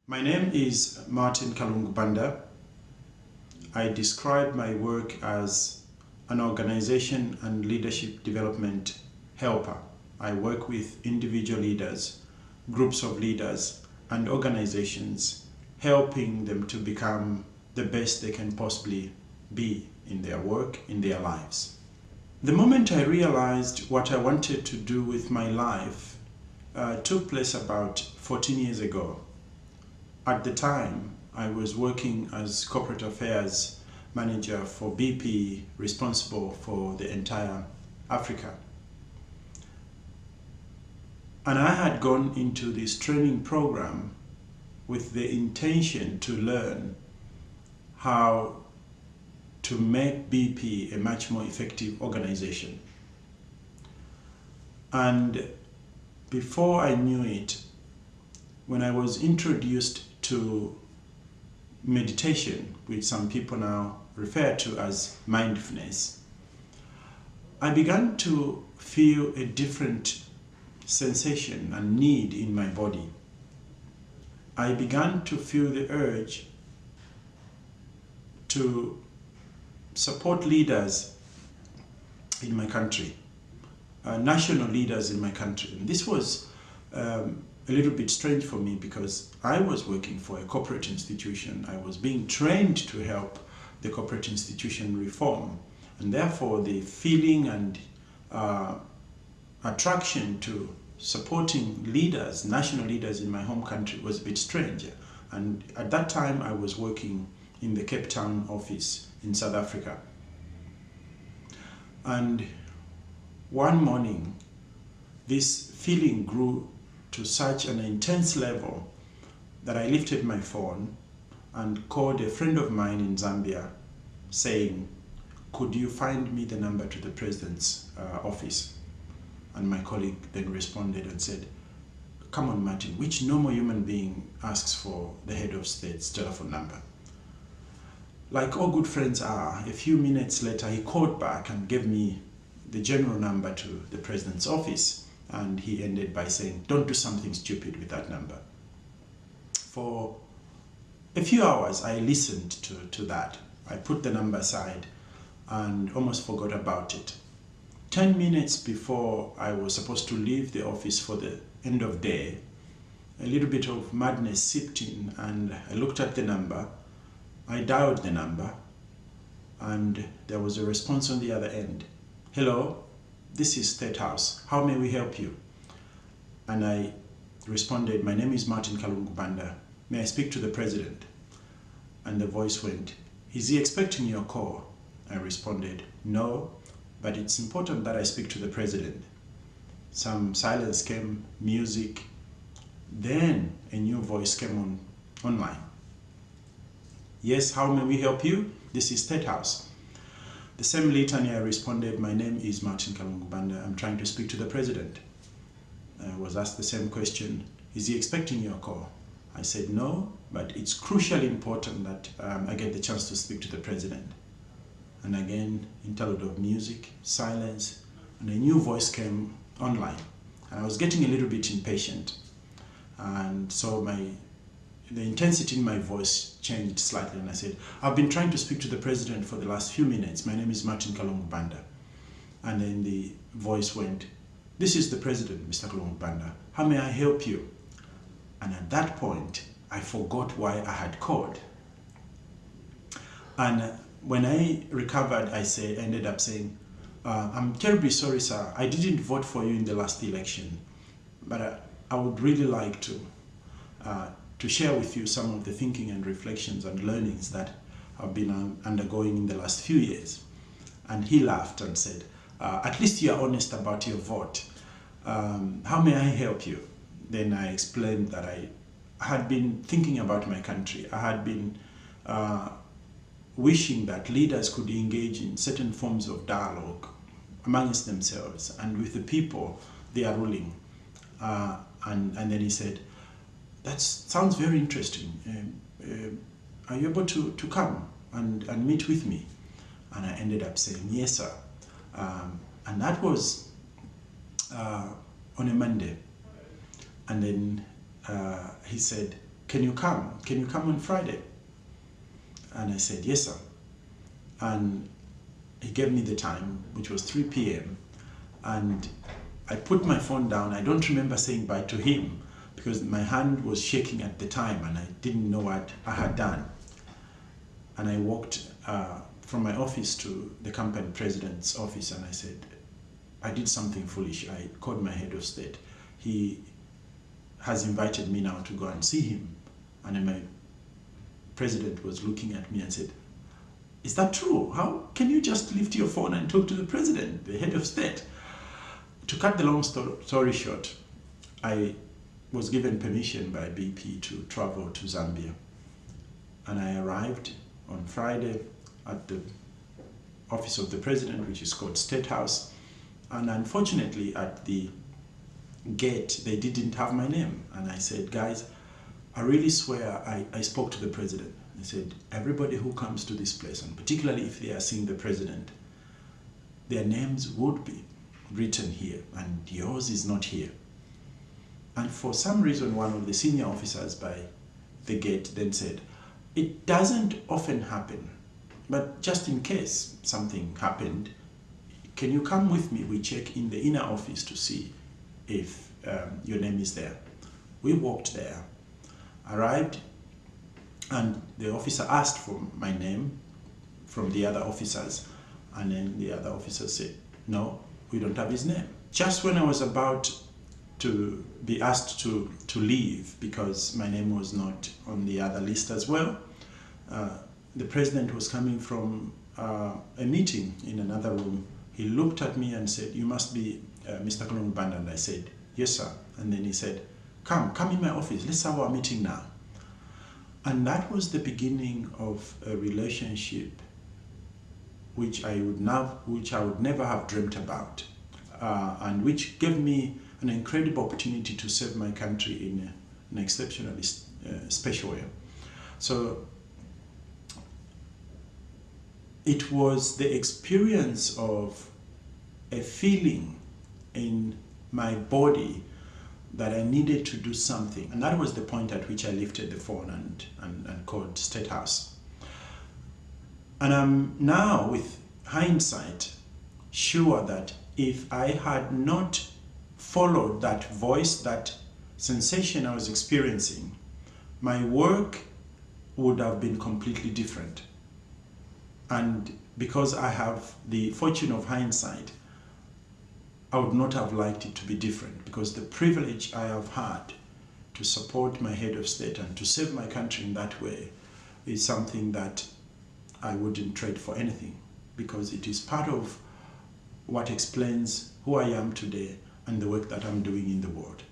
My name is Martin Kalungu-Banda. I describe my work as an organization and leadership development helper. I work with individual leaders, groups of leaders, and organizations, helping them to become the best they can possibly be in their work, in their lives. The moment I realized what I wanted to do with my life took place about 14 years ago. At the time, I was working as corporate affairs manager for BP, responsible for the entire Africa. And I had gone into this training program with the intention to learn how to make BP a much more effective organization. And before I knew it, when I was introduced to meditation, which some people now refer to as mindfulness, I began to feel a different sensation and need in my body. I began to feel the urge to support leaders in my country, national leaders in my country. And this was a little bit strange for me because I was working for a corporate institution. I was being trained to help the corporate institution reform, and therefore the feeling and attraction to supporting leaders, national leaders in my home country was a bit strange. And at that time I was working in the Cape Town office in South Africa. And one morning this feeling grew to such an intense level that I lifted my phone and called a friend of mine in Zambia saying, "Could you find me the number to the president's office?" And my colleague then responded and said, "Come on, Martin, which normal human being asks for the head of state's telephone number?" Like all good friends are, a few minutes later he called back and gave me the general number to the president's office. And he ended by saying, "Don't do something stupid with that number." For a few hours I listened to that. I put the number aside and almost forgot about it. 10 minutes before I was supposed to leave the office for the end of day, a little bit of madness seeped in and I looked at the number. I dialed the number and there was a response on the other end. "Hello, this is State House. How may we help you?" And I responded, "My name is Martin Kalungu-Banda. May I speak to the president?" And the voice went, "Is he expecting your call?" I responded, "No, but it's important that I speak to the president." Some silence came, music. Then a new voice came online. "Yes, how may we help you? This is State House." The same litany I responded, "My name is Martin Kalungu-Banda. I'm trying to speak to the president." I was asked the same question, "Is he expecting your call?" I said, "No, but it's crucially important that I get the chance to speak to the president." And again, interlude of music, silence, and a new voice came online. And I was getting a little bit impatient. And so the intensity in my voice changed slightly and I said, "I've been trying to speak to the president for the last few minutes. My name is Martin Kalungu-Banda." And then the voice went, "This is the president, Mr. Kalungu-Banda. How may I help you?" And at that point, I forgot why I had called. And when I recovered, I ended up saying, "I'm terribly sorry, sir. I didn't vote for you in the last election, but I would really like to share with you some of the thinking and reflections and learnings that I've been undergoing in the last few years." And he laughed and said, "At least you are honest about your vote. How may I help you?" Then I explained that I had been thinking about my country. I had been wishing that leaders could engage in certain forms of dialogue amongst themselves and with the people they are ruling. And then he said, "That sounds very interesting. Are you able to come and meet with me?" And I ended up saying, "Yes, sir." And that was on a Monday. And then he said, can you come? Can you come on Friday? And I said, yes, sir. And he gave me the time, which was 3 p.m. And I put my phone down. I don't remember saying bye to him because my hand was shaking at the time and I didn't know what I had done. And I walked from my office to the company president's office and I said, I did something foolish. I called my head of state. He has invited me now to go and see him. And then my president was looking at me and said, is that true? How can you just lift your phone and talk to the president, the head of state? To cut the long story short, I was given permission by BP to travel to Zambia. And I arrived on Friday at the office of the president, which is called State House. And unfortunately, at the gate, they didn't have my name. And I said, guys, I really swear I spoke to the president. I said, everybody who comes to this place, and particularly if they are seeing the president, their names would be written here, and yours is not here. And for some reason, one of the senior officers by the gate then said, it doesn't often happen, but just in case something happened, can you come with me? We check in the inner office to see if your name is there. We walked there, arrived, and the officer asked for my name from the other officers, and then the other officer said, no, we don't have his name. Just when I was about to be asked to leave because my name was not on the other list as well, the president was coming from a meeting in another room. He looked at me and said, you must be Mr. Kalungu-Banda. And I said, yes, sir. And then he said, come in my office. Let's have our meeting now. And that was the beginning of a relationship which I would never have dreamt about, and which gave me an incredible opportunity to serve my country in an exceptionally special way. So it was the experience of a feeling in my body that I needed to do something. And that was the point at which I lifted the phone and called State House. And I'm now, with hindsight, sure that if I had not followed that voice, that sensation I was experiencing, my work would have been completely different. And because I have the fortune of hindsight, I would not have liked it to be different, because the privilege I have had to support my head of state and to serve my country in that way is something that I wouldn't trade for anything, because it is part of what explains who I am today and the work that I'm doing in the world.